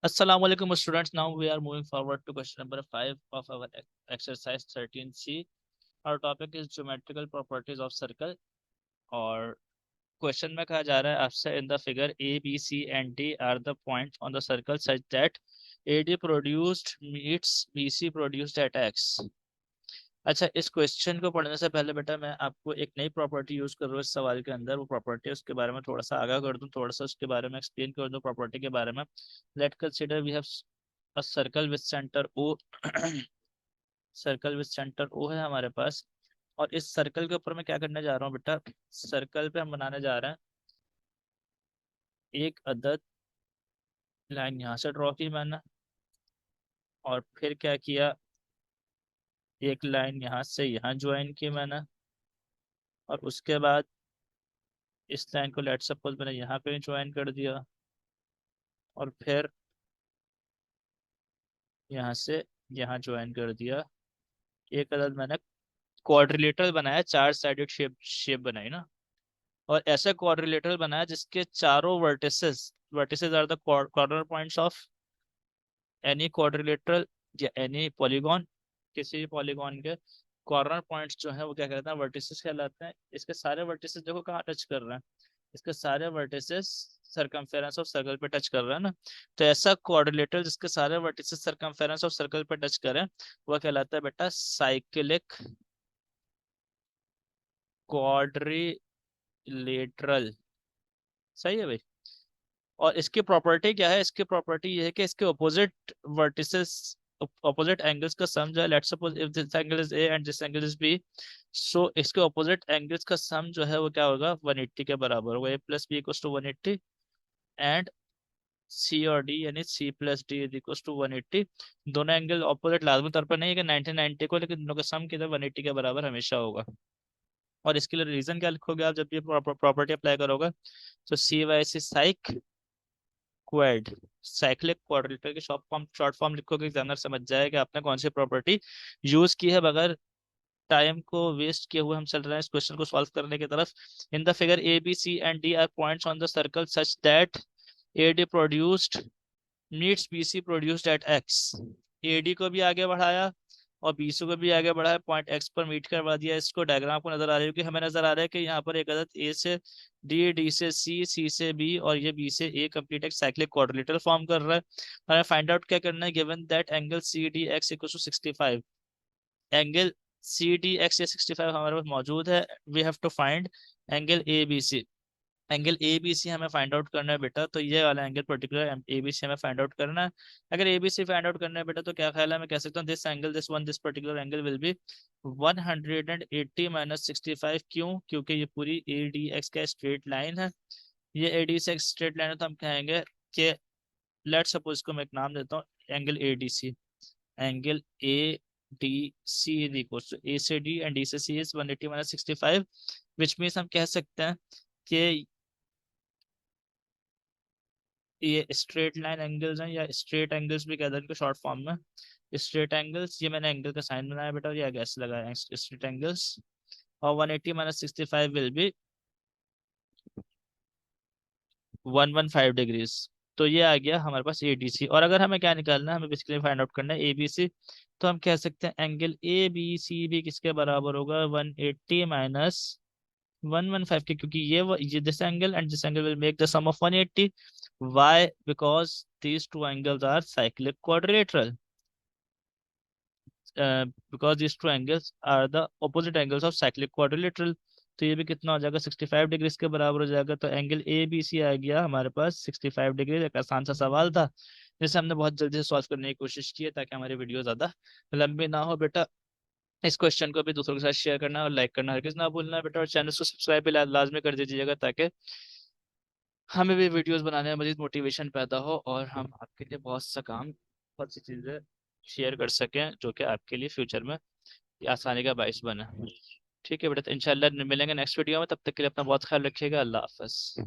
Assalamu alaikum students. Now we are moving forward to question number 5 of our exercise 13C. Our topic is geometrical properties of circle. और question में कहा जा रहा है आपसे इन the figure A, B, C and D are the points on the circle such that AD produced meets BC produced at X. अच्छा, इस question को पढ़ने से पहले बेटा मैं आपको एक नई प्रॉपर्टी यूज कर रहा हूँ इस सवाल के अंदर। वो प्रॉपर्टी उसके बारे में थोड़ा सा आगाह कर दूं, थोड़ा सा उसके बारे में एक्सप्लेन कर दूं प्रॉपर्टी के बारे में। Let consider we have a circle with centre O. Circle with centre O है हमारे पास। और इस सर्कल के ऊपर मैं क्या करने जा रहा हूँ बेटा, सर्कल पे हम बनाने जा रहे हैं एक अदद लाइन। यहाँ से ड्रॉ की मैंने, और फिर क्या किया, एक लाइन यहाँ से यहाँ ज्वाइन की मैंने, और उसके बाद इस लाइन को लेट सपोज मैंने यहाँ पे ज्वाइन कर दिया, और फिर यहाँ से यहाँ ज्वाइन कर दिया। एक अदद मैंने क्वाड्रिलेटरल बनाया, चार साइडेड शेप शेप बनाई ना। और ऐसा क्वाड्रिलेटरल बनाया जिसके चारों vertices vertices are the corner points of any quadrilateral या एनी पॉलीगॉन। किसी भी पॉलीगॉन के कॉर्नर पॉइंट्स जो है वो क्या कहते हैं, वर्टिसेस कहलाते हैं। इसके सारे वर्टिसेस देखो कहाँ टच कर रहे हैं, इसके सारे वर्टिसेस सरकमफेरेंस ऑफ सर्कल पे टच कर रहा है ना। तो ऐसा कोऑर्डिनेटर जिसके सारे वर्टिसेस सरकमफेरेंस ऑफ सर्कल पे टच करें वह कहलाता है बेटा साइक्लिक क्वाड्रिलेटरल। सही है भाई। और इसकी प्रॉपर्टी क्या है, इसकी प्रॉपर्टी ये है कि इसके ऑपोजिट वर्टिसेस ऑपोजिट एंगल्स का सम जो है, let's suppose if this angle is A and this angle is B, so इसके ऑपोजिट एंगल्स का सम जो है वो क्या होगा, 180 के बराबर होगा। A plus B equals to 180 and C और डी यानी C plus D is equal to 180। दोनों एंगल ऑपोजिट लाजमी तौर पर नहीं है कि 90 को, लेकिन दोनों का सम किधर 180 के बराबर हमेशा होगा। और इसके लिए रीजन क्या लिखोगे आप जब ये प्रॉपर्टी अप्लाई करोगे, तो सी वाई सी साइक क्वेड, साइक्लिक क्वाड्रिलेटरल की शॉर्ट फॉर्म लिखोगे, एग्जामिनर समझ जाएगा आपने कौन सी प्रॉपर्टी यूज की है। बगैर टाइम को वेस्ट किए हुए हम चल रहे हैं इस क्वेश्चन को सॉल्व करने की तरफ। In the figure A B C and D are points on the circle such that AD produced meets BC produced at X। AD को भी आगे बढ़ाया और BC को भी आगे बढ़ाया, पॉइंट X पर मीट करवा दिया। इसको डायग्राम को नजर आ रही है कि हमें नजर आ रहा है कि यहाँ पर एक अदद A से D, D से C, C से B और ये B से A कंप्लीट एक साइक्लिक क्वाड्रिलेटरल फॉर्म कर रहा है। हमें फाइंड आउट क्या करना है, given that angle CDX equal to 65। Angle CDX या 65 हमारे पास मौजूद है। We have to find angle ABC। Angle A B C हमें फाइंड आउट करना है बेटा, तो ये वाला angle particular A B C हमें फाइंड आउट करना है। अगर A B C find out करना है बेटा तो क्या ख्याल है, मैं कह सकता हूँ this angle this particular angle will be 180 minus 65। क्यों, क्योंकि ये पूरी ए डी एक्स का स्ट्रेट लाइन है। ये ए डी से स्ट्रेट लाइन है, तो हम कहेंगे कि लेट सपोज इसको मैं एक नाम देता हूँ, angle A D C. Angle A D C is equal to A से डी एंड डी से C is 180 minus 65, which means हम कह सकते हैं कि ये स्ट्रेट लाइन एंगल्स हैं, या स्ट्रेट एंगल्स भी कहते हैं इनको शॉर्ट फॉर्म में। स्ट्रेट एंगल्स, ये मैंने एंगल का साइन बनाया बेटा, और ये गैस लगाया स्ट्रेट एंगल्स। और 180 माइनस 65 विल बी 115 डिग्रीज। तो ये आ गया हमारे पास ADC। और अगर हमें क्या निकालना है, हमें बेसिकली फाइंड आउट करना है ABC। तो हम कह सकते हैं एंगल ABC भी किसके बराबर होगा, 180 माइनस 115 के, क्योंकि ये this angle and this angle will make the sum of 180। Why? Because these two angles are cyclic quadrilateral. Because these two angles are the opposite angles of cyclic quadrilateral. तो ये भी कितना हो जाएगा, 65 डिग्रीज के बराबर हो जाएगा। तो एंगल ABC आ गया हमारे पास 65 डिग्री। एक आसान सा सवाल था जिसे हमने बहुत जल्दी से सॉल्व करने की कोशिश की है, ताकि हमारी वीडियो ज्यादा लंबी ना हो बेटा। इस क्वेश्चन को भी दूसरों के साथ शेयर करना और लाइक करना हरगिज ना भूलना है बेटा, और चैनल को सब्सक्राइब भी लाजमी कर दीजिएगा, ताकि हमें भी वीडियोस बनाने में मजीद मोटिवेशन पैदा हो और हम आपके लिए बहुत सा काम, बहुत सी चीज़ें शेयर कर सकें जो कि आपके लिए फ्यूचर में आसानी का बायस बने। ठीक है बेटा, तो इंशाल्लाह मिलेंगे नेक्स्ट वीडियो में। तब तक के लिए अपना बहुत ख्याल रखिएगा। अल्लाह हाफ़िज़।